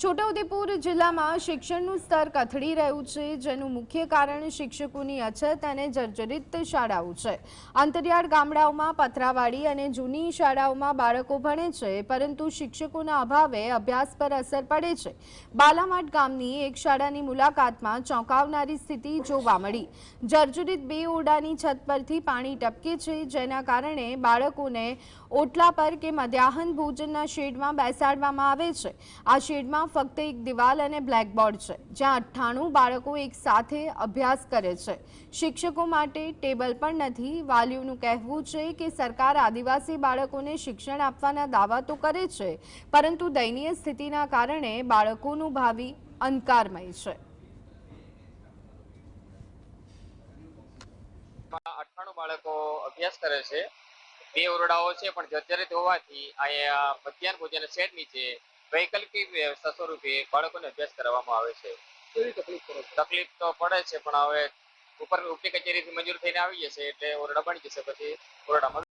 છોટાઉદેપુર જિલ્લામાં શિક્ષણનું સ્તર કથળી રહ્યું છે, જેનું મુખ્ય કારણ શિક્ષકોની અછત અને જર્જરિત શાળાઓ છે। અંતરિયાળ ગામડાઓમાં પથરાવાળી અને જૂની શાળાઓમાં બાળકો ભણે છે, પરંતુ શિક્ષકોના અભાવે અભ્યાસ પર અસર પડે છે। બાલામાટ ગામની એક શાળાની મુલાકાતમાં ચોંકાવનારી સ્થિતિ જોવા મળી। જર્જરિત બે ઓરડાની છત પરથી પાણી ટપકે છે, જેના કારણે બાળકોને ઓટલા પર કે મધ્યાહન ભોજનના શેડમાં બેસાડવામાં આવે છે। આ શેડમાં ફક્ત એક દિવાલ અને બ્લેકબોર્ડ છે, જ્યાં 98 બાળકો એક સાથે અભ્યાસ કરે છે। શિક્ષકો માટે ટેબલ પણ નથી। વાલીઓનું કહેવું છે કે સરકાર આદિવાસી બાળકોને શિક્ષણ આપવાના દાવા તો કરે છે, પરંતુ દયનીય સ્થિતિના કારણે બાળકોનું ભાવિ અંધકારમય છે। 98 બાળકો અભ્યાસ કરે છે। બે ઓરડાઓ છે, પણ જર્જરિત હોવાથી અહીંયા મધ્યાહન ભોજન સેટ નીચે વૈકલ્પિક વ્યવસ્થા સ્વરૂપે બાળકોને અભ્યાસ કરવામાં આવે છે। તકલીફ તો પડે છે, પણ હવે ઉપરની કચેરીથી મંજૂર થઈને આવી જશે એટલે ઓરડા બની જશે, પછી ઓરડામાં